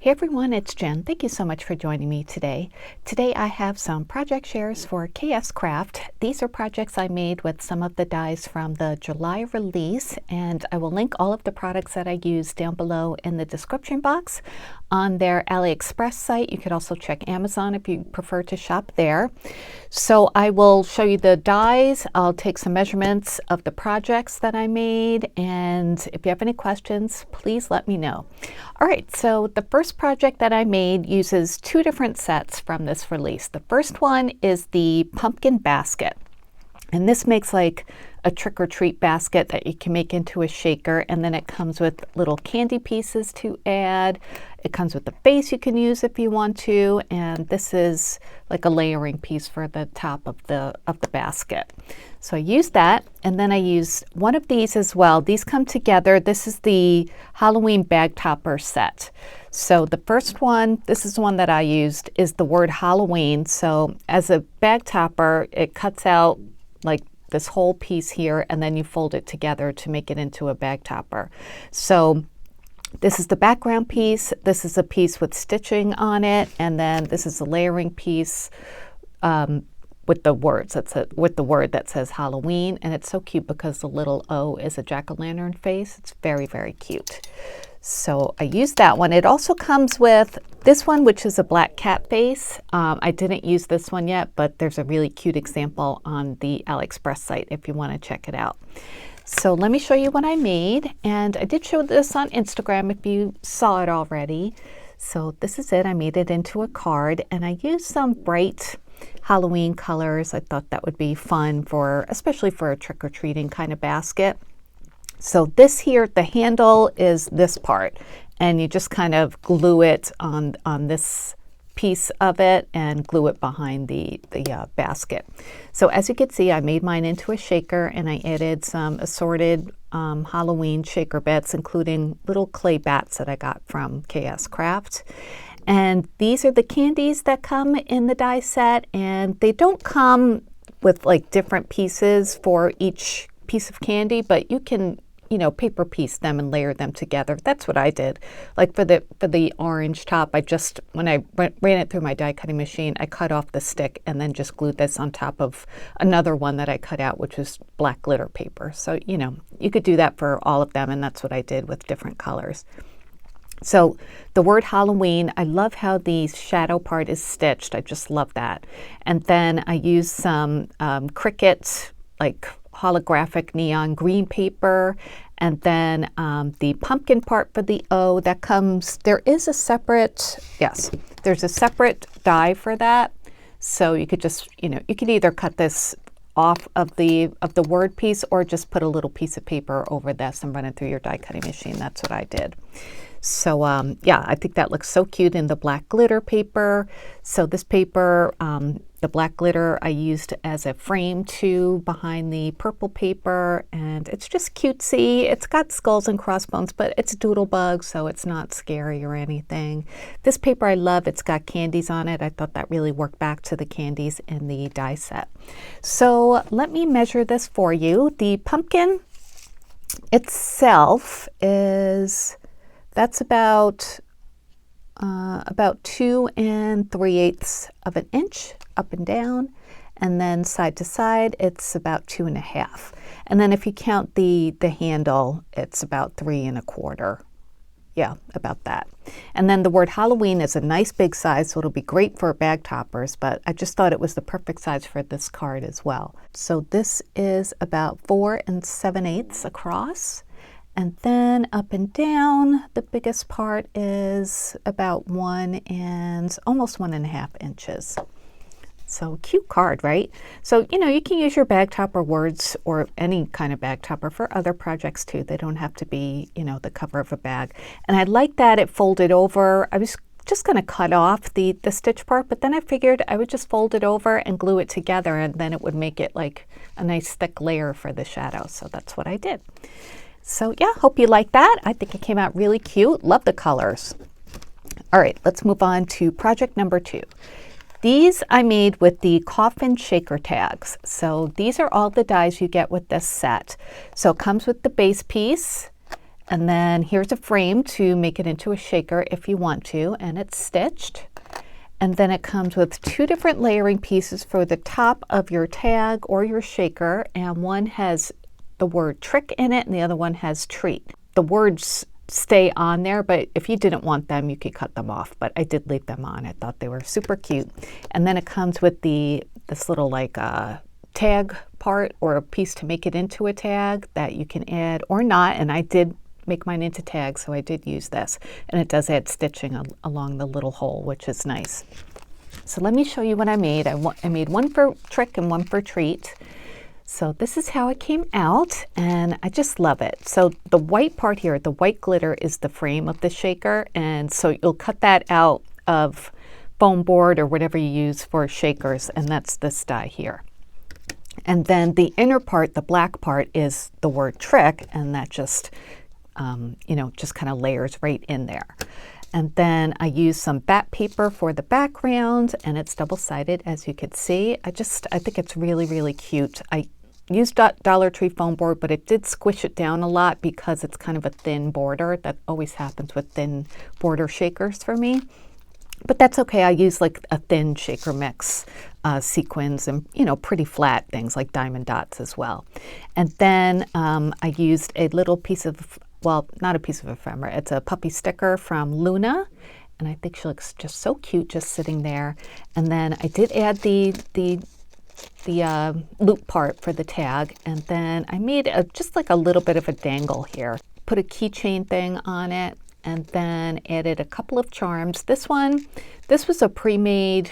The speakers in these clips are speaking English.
Hey everyone, it's Jen. Thank you so much for joining me today. Today I have some project shares for KSCraft. These are projects I made with some of the dies from the July release, and I will link all of the products that I use down below in the description box on their AliExpress site. You could also check Amazon if you prefer to shop there. So I will show you the dies. I'll take some measurements of the projects that I made, and if you have any questions, please let me know. All right, so the first project that I made uses two different sets from this release. The first one is the pumpkin basket. And this makes like a trick-or-treat basket that you can make into a shaker, and then it comes with little candy pieces to add. It comes with a base you can use if you want to, and this is like a layering piece for the top of the basket. So I used that, and then I used one of these as well. These come together. This is the Halloween bag topper set. So the first one, this is the one that I used, is the word Halloween. So as a bag topper, it cuts out like this whole piece here, and then you fold it together to make it into a bag topper. So this is the background piece, this is a piece with stitching on it, and then this is a layering piece with the words with the word that says Halloween. And it's so cute because the little O is a jack-o'-lantern face. It's very, very cute. So I used that one. It also comes with this one, which is a black cat face. I didn't use this one yet, but there's a really cute example on the AliExpress site if you want to check it out. So let me show you what I made. And I did show this on Instagram if you saw it already. So this is it. I made it into a card, and I used some bright Halloween colors. I thought that would be fun for, especially for a trick-or-treating kind of basket. So this here, the handle is this part, and you just kind of glue it on this piece of it and glue it behind the basket. So as you can see, I made mine into a shaker, and I added some assorted Halloween shaker bits, including little clay bats that I got from KSCraft. And these are the candies that come in the die set, and they don't come with like different pieces for each piece of candy, but you can, you know, paper piece them and layer them together. That's what I did. Like for the orange top, I just, when I ran it through my die cutting machine, I cut off the stick and then just glued this on top of another one that I cut out, which was black glitter paper. So, you know, you could do that for all of them, and that's what I did with different colors. So the word Halloween, I love how the shadow part is stitched. I just love that. And then I used some Cricut, like holographic neon green paper. And then the pumpkin part for the O, that comes, there is a separate, yes, there's a separate die for that. So you could just, you know, you could either cut this off of the word piece or just put a little piece of paper over this and run it through your die cutting machine. That's what I did. So yeah, I think that looks so cute in the black glitter paper. So this paper, the black glitter, I used as a frame too behind the purple paper, and it's just cutesy. It's got skulls and crossbones, but it's doodlebug, so it's not scary or anything. This paper I love. It's got candies on it. I thought that really worked back to the candies in the die set. So let me measure this for you. The pumpkin itself is, that's about 2 3/8 of an inch up and down, and then side to side it's about 2 1/2. And then if you count the handle, it's about 3 1/4. Yeah, about that. And then the word Halloween is a nice big size, so it'll be great for bag toppers, but I just thought it was the perfect size for this card as well. So this is about 4 7/8 across. And then up and down, the biggest part is about 1 and almost 1 1/2 inches. So cute card, right? So, you know, you can use your bag topper words or any kind of bag topper for other projects too. They don't have to be, you know, the cover of a bag. And I like that it folded over. I was just going to cut off the stitch part, but then I figured I would just fold it over and glue it together, and then it would make it like a nice thick layer for the shadow. So that's what I did. So yeah, hope you like that. I think it came out really cute. Love the colors. All right, let's move on to project number 2. These I made with the Coffin shaker tags. So these are all the dies you get with this set. So it comes with the base piece, And then here's a frame to make it into a shaker if you want to, and it's stitched. And then it comes with 2 different layering pieces for the top of your tag or your shaker, and one has the word trick in it and the other one has treat. The words stay on there, but if you didn't want them, you could cut them off, but I did leave them on. I thought they were super cute. And then it comes with this little like tag part or a piece to make it into a tag that you can add or not, and I did make mine into tags, so I did use this. And it does add stitching along the little hole, which is nice. So let me show you what I made. I made one for trick and one for treat. So this is how it came out, and I just love it. So the white part here, the white glitter, is the frame of the shaker, and so you'll cut that out of foam board or whatever you use for shakers, and that's this die here. And then the inner part, the black part, is the word trick, and that just just kind of layers right in there. And then I used some back paper for the background, and it's double-sided, as you could see. I think it's really, really cute. I used Dollar Tree foam board, but it did squish it down a lot because it's kind of a thin border. That always happens with thin border shakers for me. But that's okay. I use like a thin shaker mix, sequins, and pretty flat things like diamond dots as well. And then I used a little piece of, well, not a piece of ephemera, it's a puppy sticker from Luna, and I think she looks just so cute just sitting there. And then I did add the loop part for the tag, and then I made just like a little bit of a dangle here. Put a keychain thing on it, and then added a couple of charms. This was a pre-made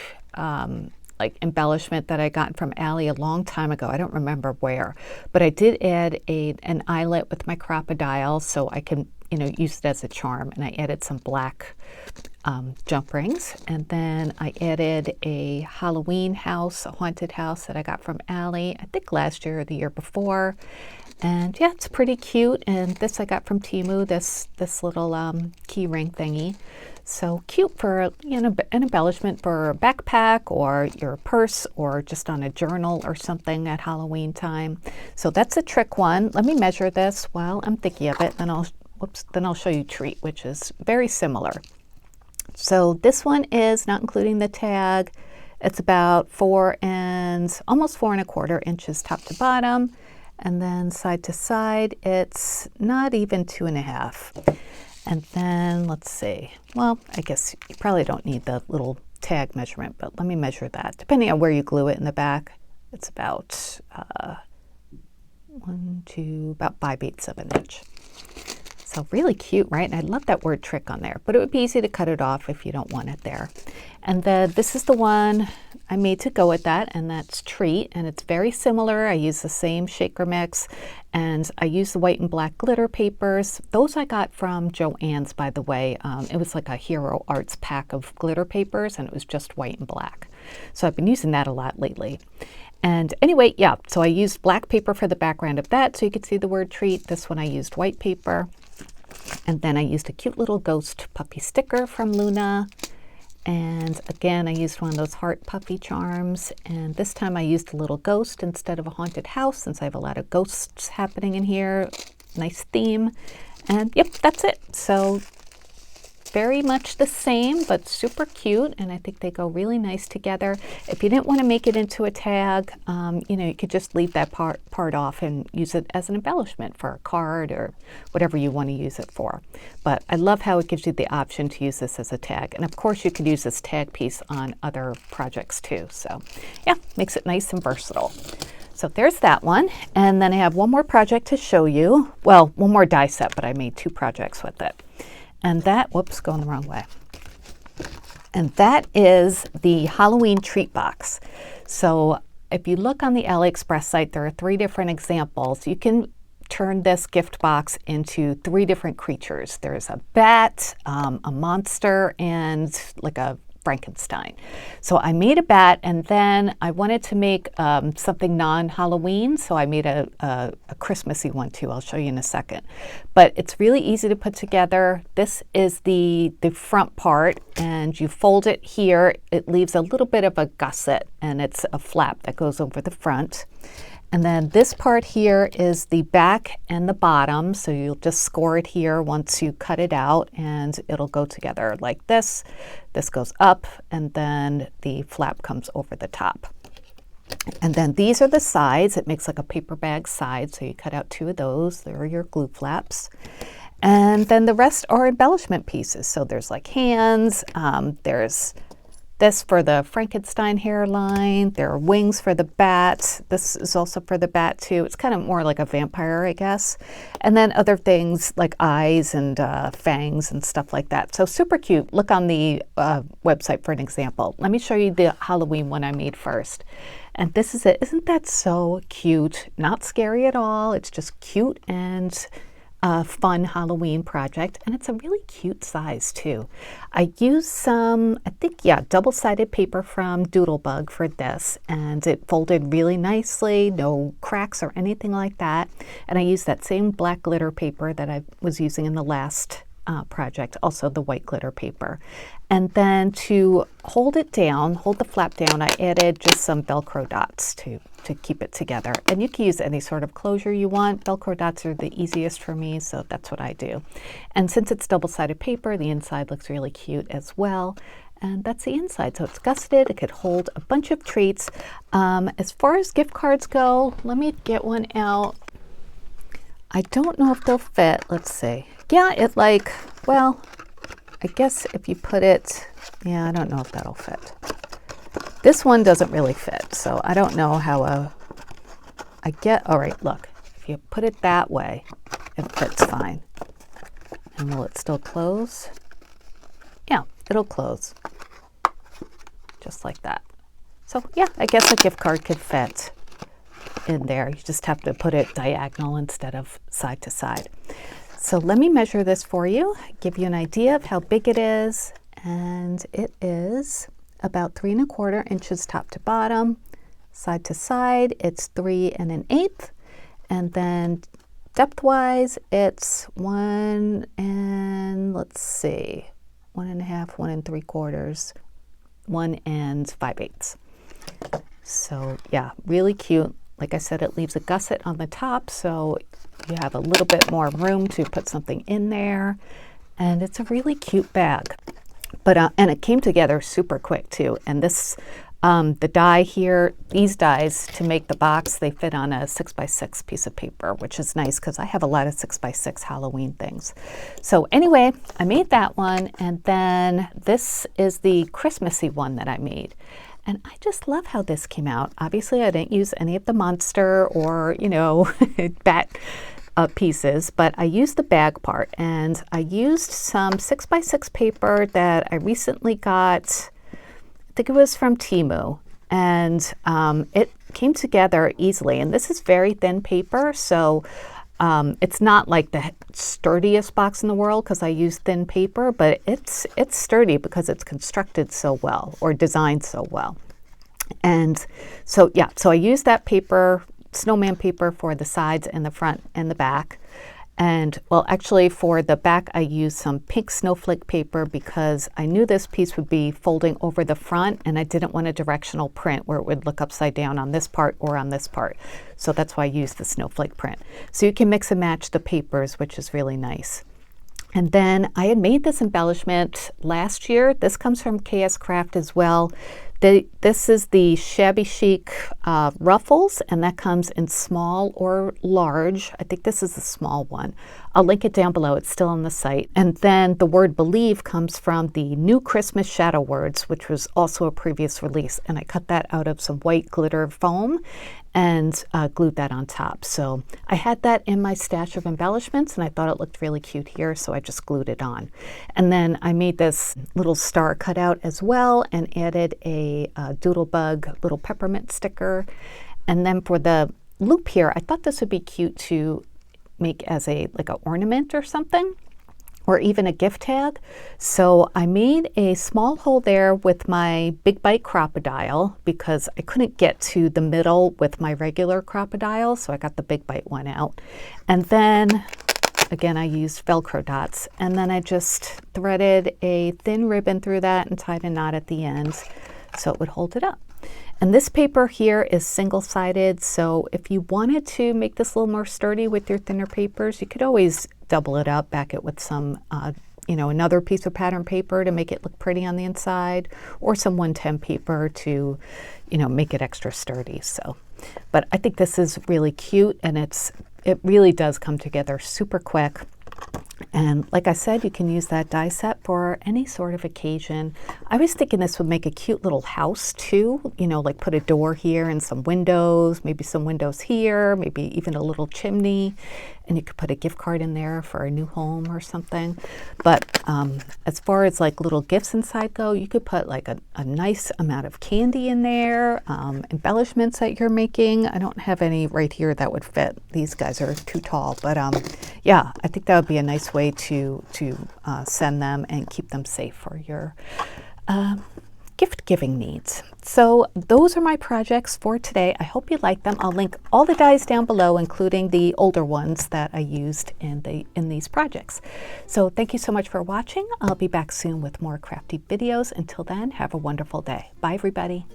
like embellishment that I got from Ali a long time ago. I don't remember where, but I did add an eyelet with my crocodile so I can use it as a charm, and I added some black jump rings, and then I added a Halloween house, a haunted house that I got from Ali, I think last year or the year before. And yeah, it's pretty cute. And this I got from Temu, this little key ring thingy. So cute for an embellishment for a backpack or your purse or just on a journal or something at Halloween time. So that's a trick one. Let me measure this while I'm thinking of it, then I'll show you treat, which is very similar. So this one is not including the tag. It's about almost 4¼ inches top to bottom. And then side to side, it's not even 2½. And then let's see, well, I guess you probably don't need the little tag measurement, but let me measure that. Depending on where you glue it in the back, it's about about 5/8 of an inch. So really cute, right? And I love that word trick on there, but it would be easy to cut it off if you don't want it there. And then this is the one I made to go with that, and that's treat, and it's very similar. I use the same shaker mix, and I use the white and black glitter papers. Those I got from Joann's, by the way. It was like a Hero Arts pack of glitter papers, and it was just white and black. So I've been using that a lot lately. And anyway, yeah, so I used black paper for the background of that so you could see the word treat. This one I used white paper. And then I used a cute little ghost puppy sticker from Luna. And again, I used one of those heart puppy charms. And this time I used a little ghost instead of a haunted house, since I have a lot of ghosts happening in here. Nice theme. And yep, that's it. So very much the same, but super cute, and I think they go really nice together. If you didn't want to make it into a tag, you could just leave that part off and use it as an embellishment for a card or whatever you want to use it for. But I love how it gives you the option to use this as a tag. And of course you could use this tag piece on other projects too. So yeah, makes it nice and versatile. So there's that one. And then I have one more project to show you. Well, one more die set, but I made 2 projects with it. And that, whoops, going the wrong way. And that is the Halloween treat box. So if you look on the AliExpress site, there are 3 different examples. You can turn this gift box into 3 different creatures. There's a bat, a monster, and like a Frankenstein. So I made a bat, and then I wanted to make something non-Halloween, so I made a Christmassy one too. I'll show you in a second. But it's really easy to put together. This is the front part, and you fold it here. It leaves a little bit of a gusset, and it's a flap that goes over the front. And then this part here is the back and the bottom. So you'll just score it here once you cut it out, and it'll go together like this. This goes up, and then the flap comes over the top. And then these are the sides. It makes like a paper bag side. So you cut out 2 of those. There are your glue flaps. And then the rest are embellishment pieces. So there's like hands, there's this for the Frankenstein hairline, there are wings for the bat. This is also for the bat too. It's kind of more like a vampire, I guess. And then other things like eyes and fangs and stuff like that. So super cute. Look on the website for an example. Let me show you the Halloween one I made first. And this is it. Isn't that so cute? Not scary at all. It's just cute and fun Halloween project, and it's a really cute size too. I used some, I think, double-sided paper from Doodlebug for this, and it folded really nicely, no cracks or anything like that. And I used that same black glitter paper that I was using in the last project, also the white glitter paper. And then to hold it down, hold the flap down, I added just some Velcro dots to keep it together. And you can use any sort of closure you want. Velcro dots are the easiest for me, so that's what I do. And since it's double-sided paper, the inside looks really cute as well. And that's the inside. So it's gusseted. It could hold a bunch of treats. As far as gift cards go, let me get one out. I don't know if they'll fit. Let's see. Yeah, well, I guess if you put it, I don't know if that'll fit. This one doesn't really fit, so I don't know how all right, look, if you put it that way, it fits fine. And will it still close? Yeah, it'll close. Just like that. So yeah, I guess a gift card could fit in there. You just have to put it diagonal instead of side to side. So let me measure this for you, give you an idea of how big it is. And it is about 3 1/4 inches top to bottom. Side to side, it's 3 1/8. And then depth-wise, it's 1 1/2, 1 3/4, 1 5/8. So yeah, really cute. Like I said, it leaves a gusset on the top, so you have a little bit more room to put something in there. And it's a really cute bag. But and it came together super quick too. And this, the die here, these dies to make the box, they fit on a 6x6 piece of paper, which is nice because I have a lot of 6x6 Halloween things. So anyway, I made that one, and then this is the Christmassy one that I made. And I just love how this came out. Obviously, I didn't use any of the monster or, bat pieces, but I used the bag part, and I used some 6x6 paper that I recently got. I think it was from Temu, and it came together easily. And this is very thin paper, so it's not like the sturdiest box in the world because I use thin paper, but it's sturdy because it's constructed so well or designed so well. And so yeah, so I used that paper, snowman paper, for the sides and the front and the back. And well, actually for the back, I used some pink snowflake paper because I knew this piece would be folding over the front, and I didn't want a directional print where it would look upside down on this part or on this part. So that's why I used the snowflake print. So you can mix and match the papers, which is really nice. And then I had made this embellishment last year. This comes from KSCraft as well. This is the Shabby Chic Ruffles, and that comes in small or large. I think this is a small one. I'll link it down below. It's still on the site. And then the word believe comes from the New Christmas Shadow Words, which was also a previous release. And I cut that out of some white glitter foam and glued that on top. So I had that in my stash of embellishments, and I thought it looked really cute here, so I just glued it on. And then I made this little star cutout as well and added a Doodlebug little peppermint sticker. And then for the loop here, I thought this would be cute to make as like an ornament or something, or even a gift tag. So I made a small hole there with my Big Bite Crocodile because I couldn't get to the middle with my regular crocodile, so I got the Big Bite one out. And then again, I used Velcro dots, and then I just threaded a thin ribbon through that and tied a knot at the end so it would hold it up. And this paper here is single-sided, so if you wanted to make this a little more sturdy with your thinner papers, you could always double it up, back it with some, you know, another piece of pattern paper to make it look pretty on the inside, or some 110 paper to, you know, make it extra sturdy. So, but I think this is really cute, and it really does come together super quick. And like I said, you can use that die set for any sort of occasion. I was thinking this would make a cute little house too, you know, like put a door here and some windows, maybe some windows here, maybe even a little chimney, and you could put a gift card in there for a new home or something. But as far as like little gifts inside go, you could put like a nice amount of candy in there, embellishments that you're making. I don't have any right here that would fit. These guys are too tall, but yeah, I think that would be a nice way to send them and keep them safe for your gift giving needs. So those are my projects for today. I hope you like them. I'll link all the dies down below, including the older ones that I used in these projects. So thank you so much for watching. I'll be back soon with more crafty videos. Until then, have a wonderful day. Bye everybody.